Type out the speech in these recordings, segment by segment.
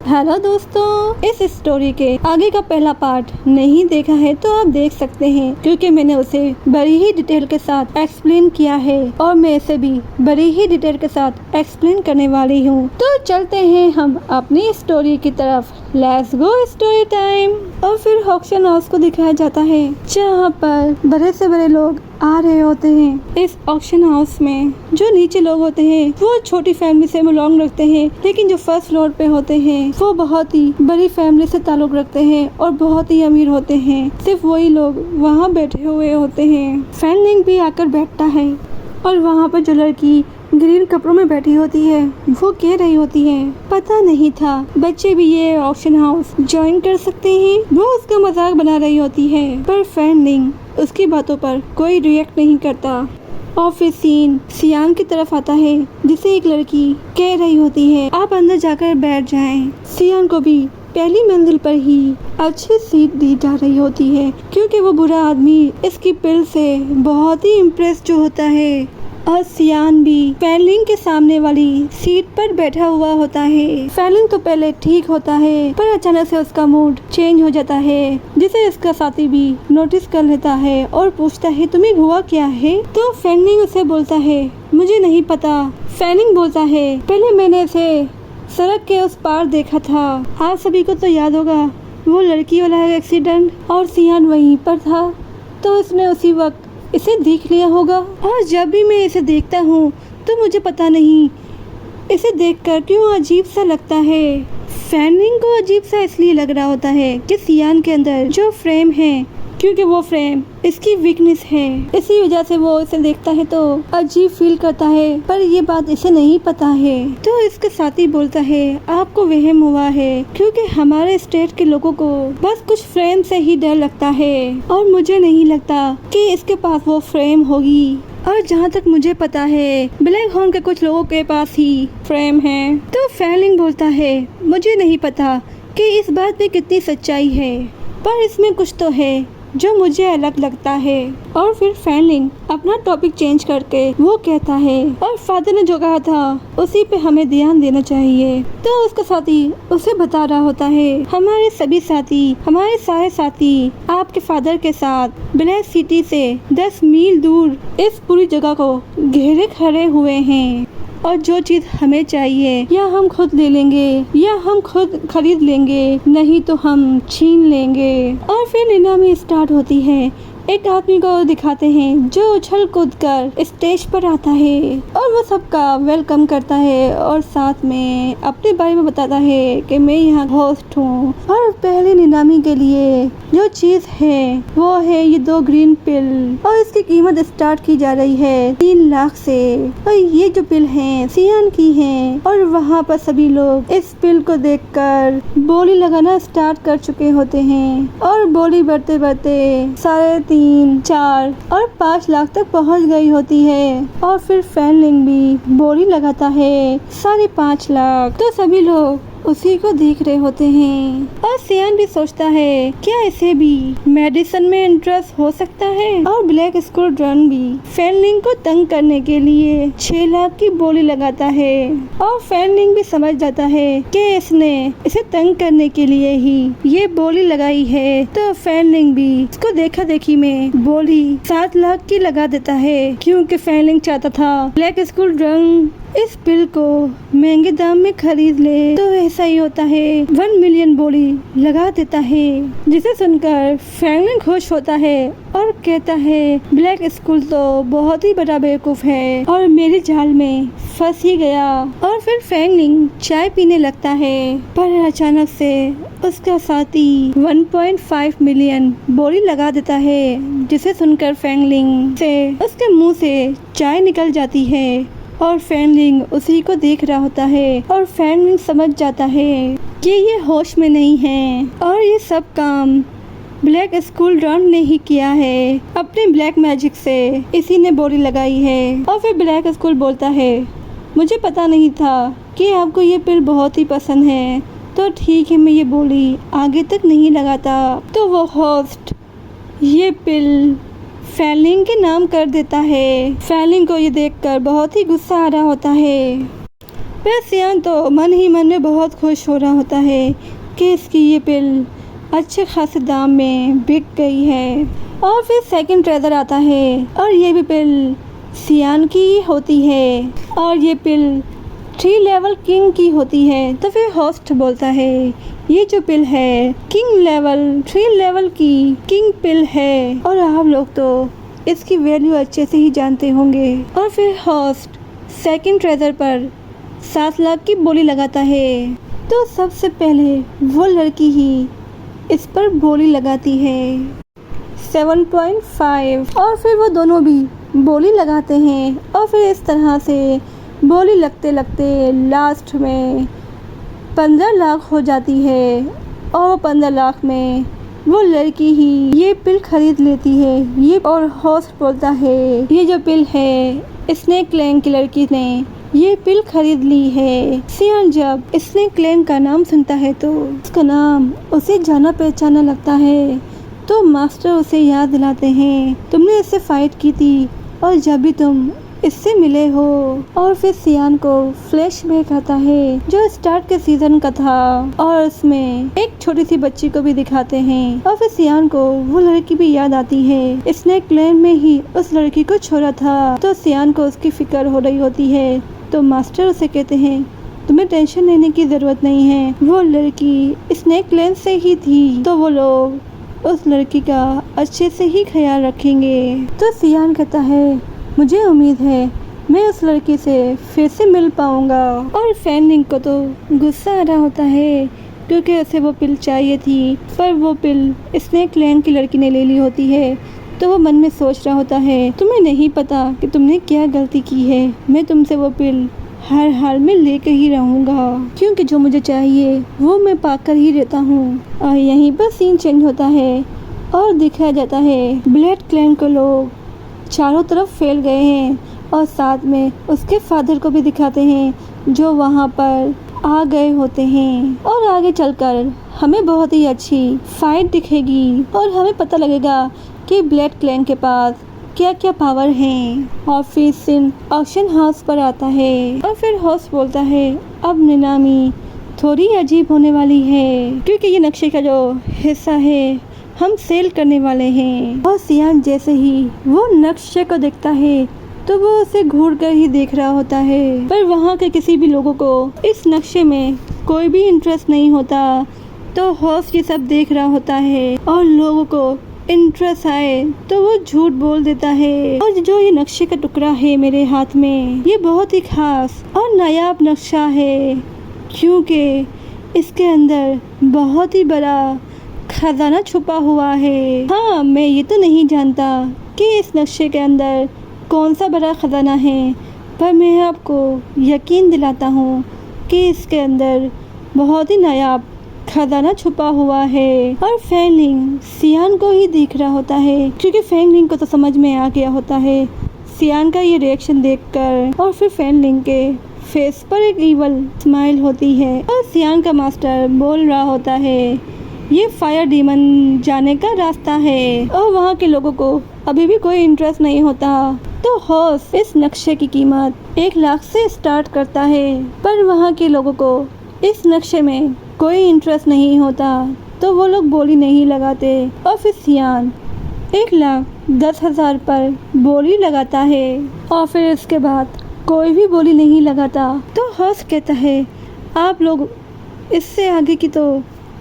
Hello दोस्तों, इस story के आगे का पहला पार्ट नहीं देखा है तो आप देख सकते हैं, क्योंकि मैंने उसे बड़ी ही डिटेल के साथ एक्सप्लेन किया है और मैं इसे भी बड़ी ही डिटेल के साथ एक्सप्लेन करने वाली हूँ। तो चलते हैं हम अपनी स्टोरी की तरफ। Let's go story time. और फिर ऑक्शन हाउस को दिखाया जाता है, जहाँ पर बड़े से बड़े लोग आ रहे होते हैं। इस ऑक्शन हाउस में जो नीचे लोग होते हैं वो छोटी फैमिली से बिलोंग रखते हैं, लेकिन जो फर्स्ट फ्लोर पे होते हैं वो बहुत ही बड़ी फैमिली से ताल्लुक रखते हैं और बहुत ही अमीर होते हैं। सिर्फ वही लोग वहाँ बैठे हुए होते हैं। फैनलिंग भी आकर बैठता है और वहाँ पर जो लड़की ग्रीन कपड़ों में बैठी होती है वो कह रही होती है, पता नहीं था बच्चे भी ये ऑक्शन हाउस ज्वाइन कर सकते हैं। वो उसका मजाक बना रही होती है, पर फैनलिंग उसकी बातों पर कोई रिएक्ट नहीं करता। और फिर सीन सियान की तरफ आता है, जिसे एक लड़की कह रही होती है, आप अंदर जाकर बैठ जाएं। सियान को भी पहली मंजिल पर ही अच्छी सीट दी जा रही होती है, क्योंकि वो बुरा आदमी इसकी पिल से बहुत ही इम्प्रेस जो होता है। और सियान भी फैनलिंग के सामने वाली सीट पर बैठा हुआ होता है। फैनलिंग तो पहले ठीक होता है, पर अचानक से उसका मूड चेंज हो जाता है, जिसे इसका साथी भी नोटिस कर लेता है और पूछता है, तुम्हें हुआ क्या है? तो फैनलिंग उसे बोलता है, मुझे नहीं पता। फैनलिंग बोलता है, पहले मैंने इसे सड़क के उस पार देखा था। आप सभी को तो याद होगा वो लड़की वाला एक्सीडेंट, और सियान वहीं पर था, तो उसने उसी वक्त इसे देख लिया होगा। और जब भी मैं इसे देखता हूँ तो मुझे पता नहीं इसे देखकर क्यों अजीब सा लगता है। फैनलिंग को अजीब सा इसलिए लग रहा होता है कि सियान के अंदर जो फ्रेम है, क्योंकि वो फ्रेम इसकी वीकनेस है, इसी वजह से वो इसे देखता है तो अजीब फील करता है, पर ये बात इसे नहीं पता है। तो इसके साथी बोलता है, आपको वहम हुआ है, क्योंकि हमारे स्टेट के लोगों को बस कुछ फ्रेम से ही डर लगता है, और मुझे नहीं लगता कि इसके पास वो फ्रेम होगी। और जहाँ तक मुझे पता है ब्लैक होम के कुछ लोगों के पास ही फ्रेम है। तो फैनलिंग बोलता है, मुझे नहीं पता कि इस बात में कितनी सच्चाई है, पर इसमें कुछ तो है जो मुझे अलग लगता है। और फिर फैनलिंग अपना टॉपिक चेंज करके वो कहता है, और फादर ने जो कहा था उसी पे हमें ध्यान देना चाहिए। तो उसका साथी उसे बता रहा होता है, हमारे सभी साथी, हमारे सारे साथी आपके फादर के साथ ब्लैक सिटी से 10 मील दूर इस पूरी जगह को घेरे खड़े हुए हैं, और जो चीज हमें चाहिए या हम खुद ले लेंगे या हम खुद खरीद लेंगे, नहीं तो हम छीन लेंगे। और फिर नीलामी स्टार्ट होती है। एक आदमी को दिखाते हैं जो उछल कूद कर स्टेज पर आता है और वो सबका वेलकम करता है और साथ में अपने बारे में बताता है कि मैं यहाँ होस्ट हूँ। और पहली नीलामी के लिए जो चीज है वो है ये 2 ग्रीन पिल, और इसकी कीमत स्टार्ट की जा रही है 3 लाख से। और ये जो पिल है सियान की है, और वहाँ पर सभी लोग इस पिल को देखकर बोली लगाना स्टार्ट कर चुके होते हैं, और बोली बढ़ते बढ़ते 3.5, 4 और 5 लाख तक पहुंच गई होती है। और फिर फैनलिंग भी बोली लगाता है 5.5 लाख। तो सभी लोग उसी को देख रहे होते हैं, और सियान भी सोचता है क्या इसे भी मेडिसिन में इंटरेस्ट हो सकता है। और ब्लैक स्कूल रन भी फैनलिंग को तंग करने के लिए 6 लाख की बोली लगाता है, और फैनलिंग भी समझ जाता है कि इसने इसे तंग करने के लिए ही ये बोली लगाई है। तो फैनलिंग भी इसको देखा देखी में बोली 7 लाख की लगा देता है, क्योंकि फैनलिंग चाहता था ब्लैक स्कूल रन इस पिल को महंगे दाम में खरीद ले। तो ऐसा ही होता है, 1 मिलियन बोली लगा देता है, जिसे सुनकर फैनलिंग खुश होता है और कहता है ब्लैक स्कूल तो बहुत ही बड़ा बेवकूफ है और मेरे जाल में फंस ही गया। और फिर फैनलिंग चाय पीने लगता है, पर अचानक से उसका साथी 1.5 मिलियन बोली लगा देता है, जिसे सुनकर फैनलिंग से उसके मुंह से चाय निकल जाती है। और फैनलिंग उसी को देख रहा होता है, और फैनलिंग समझ जाता है कि ये होश में नहीं है, और ये सब काम ब्लैक स्कूल रन ने ही किया है, अपने ब्लैक मैजिक से इसी ने बोली लगाई है। और फिर ब्लैक स्कूल बोलता है, मुझे पता नहीं था कि आपको ये पिल बहुत ही पसंद है, तो ठीक है, मैं ये बोली आगे तक नहीं लगाता। तो वो होस्ट ये पिल फैलिंग के नाम कर देता है। फैलिंग को ये देखकर बहुत ही गुस्सा आ रहा होता है। पर सियान तो मन ही मन में बहुत खुश हो रहा होता है कि इसकी ये पिल अच्छे खासे दाम में बिक गई है। और फिर सेकंड ट्रेजर आता है और ये भी पिल सियान की होती है और ये पिल 3 लेवल किंग की होती है। तो फिर होस्ट बोलता है ये जो पिल है किंग लेवल 3 लेवल की किंग पिल है और आप लोग तो इसकी वैल्यू अच्छे से ही जानते होंगे। और फिर होस्ट सेकंड ट्रेजर पर 7 लाख की बोली लगाता है। तो सबसे पहले वो लड़की ही इस पर बोली लगाती है 7.5 और फिर वो दोनों भी बोली लगाते हैं और फिर इस तरह से बोली लगते लगते लास्ट में 15 लाख हो जाती है और 15 लाख में वो लड़की ही ये पिल खरीद लेती है। ये और होस्ट बोलता है ये जो पिल है स्नेक क्लैंग की लड़की ने ये पिल खरीद ली है। सियान जब स्नेक क्लैंग का नाम सुनता है तो उसका नाम उसे जाना पहचाना लगता है। तो मास्टर उसे याद दिलाते हैं तुमने इससे फाइट की थी और जब भी तुम इससे मिले हो। और फिर सियान को फ्लैशबैक आता है जो स्टार्ट के सीजन का था और उसमें एक छोटी सी बच्ची को भी दिखाते हैं। और फिर सियान को वो लड़की भी याद आती है स्नेक क्लैन में ही उस लड़की को छोड़ा था। तो सियान को उसकी फिक्र हो रही होती है। तो मास्टर उसे कहते हैं तुम्हें टेंशन लेने की जरूरत नहीं है, वो लड़की स्नेक क्लैन से ही थी तो वो लोग उस लड़की का अच्छे से ही ख्याल रखेंगे। तो सियान कहता है मुझे उम्मीद है मैं उस लड़की से फिर से मिल पाऊंगा। और फैनलिंग को तो गुस्सा आ रहा होता है क्योंकि उसे वो पिल चाहिए थी पर वो पिल स्नेक क्लैन की लड़की ने ले ली होती है। तो वो मन में सोच रहा होता है तुम्हें नहीं पता कि तुमने क्या गलती की है, मैं तुमसे वो पिल हर हाल में लेकर ही रहूँगा क्योंकि जो मुझे चाहिए वो मैं पाकर ही रहता हूँ। और यहीं पर सीन चेंज होता है और दिखाया जाता है ब्लड क्लैन को लोग चारों तरफ फैल गए हैं और साथ में उसके फादर को भी दिखाते हैं जो वहाँ पर आ गए होते हैं। और आगे चलकर हमें बहुत ही अच्छी फाइट दिखेगी और हमें पता लगेगा कि ब्लड क्लैन के पास क्या क्या पावर हैं। और फिर सीन ऑक्शन हाउस पर आता है और फिर होस्ट बोलता है अब नीलामी थोड़ी अजीब होने वाली है क्योंकि ये नक्शे का जो हिस्सा है हम सेल करने वाले हैं। और सियान जैसे ही वो नक्शे को देखता है तो वो उसे घूर कर ही देख रहा होता है पर वहाँ के किसी भी लोगों को इस नक्शे में कोई भी इंटरेस्ट नहीं होता। तो होस्ट ये सब देख रहा होता है और लोगों को इंटरेस्ट आए तो वो झूठ बोल देता है। और जो ये नक्शे का टुकड़ा है मेरे हाथ में ये बहुत ही खास और नायाब नक्शा है क्योंकि इसके अंदर बहुत ही बड़ा खजाना छुपा हुआ है। हाँ, मैं ये तो नहीं जानता कि इस नक्शे के अंदर कौन सा बड़ा खजाना है पर मैं आपको यकीन दिलाता हूँ कि इसके अंदर बहुत ही नायाब खजाना छुपा हुआ है। और फैंगलिंग सियान को ही देख रहा होता है क्योंकि फैंगलिंग को तो समझ में आ गया होता है सियान का ये रिएक्शन देखकर। और फिर फैंगलिंग के फेस पर एक इवल स्माइल होती है और सियान का मास्टर बोल रहा होता है ये फायर डीमन जाने का रास्ता है और वहाँ के लोगों को अभी भी कोई इंटरेस्ट नहीं होता। तो होस्ट इस नक्शे की कीमत 1 लाख से स्टार्ट करता है पर वहाँ के लोगों को इस नक्शे में कोई इंटरेस्ट नहीं होता तो वो लोग बोली नहीं लगाते। और फिर सियान 1,10,000 पर बोली लगाता है और फिर इसके बाद कोई भी बोली नहीं लगाता। तो होस्ट कहता है आप लोग इससे आगे की तो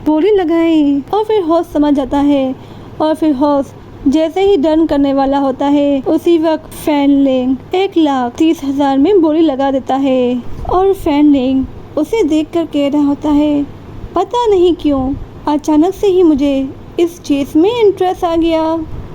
बोली लगाएं। और फिर होस्ट समझ जाता है और फिर होस्ट जैसे ही डन करने वाला होता है उसी वक्त फैनलिंग 1,30,000 में बोली लगा देता है। और फैनलिंग उसे देखकर कह रहा होता है पता नहीं क्यों अचानक से ही मुझे इस चीज़ में इंटरेस्ट आ गया।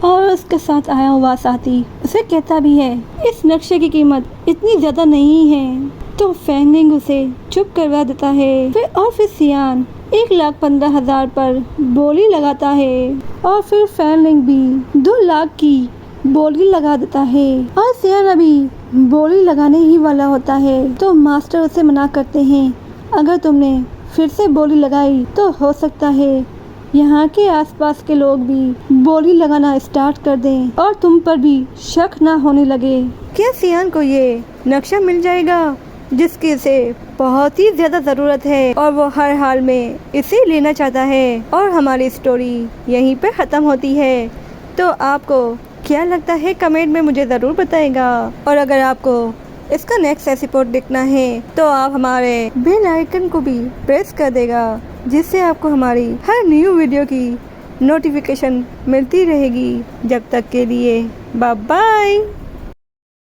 और उसके साथ आया हुआ साथी उसे कहता भी है इस नक्शे की कीमत इतनी ज़्यादा नहीं है। तो फैंगलिंग उसे चुप करवा देता है। फिर सियान 1,15,000 पर बोली लगाता है और फिर फैंगलिंग भी 2 लाख की बोली लगा देता है। और सियान अभी बोली लगाने ही वाला होता है तो मास्टर उसे मना करते हैं अगर तुमने फिर से बोली लगाई तो हो सकता है यहाँ के आसपास के लोग भी बोली लगाना स्टार्ट कर दें और तुम पर भी शक ना होने लगे। क्या सियान को ये नक्शा मिल जाएगा जिसकी इसे बहुत ही ज्यादा जरूरत है और वो हर हाल में इसे लेना चाहता है। और हमारी स्टोरी यहीं पे खत्म होती है। तो आपको क्या लगता है कमेंट में मुझे ज़रूर बताएगा। और अगर आपको इसका नेक्स्ट एपिसोड देखना है तो आप हमारे बेल आइकन को भी प्रेस कर देगा, जिससे आपको हमारी हर न्यू वीडियो की नोटिफिकेशन मिलती रहेगी। जब तक के लिए बाय बाय।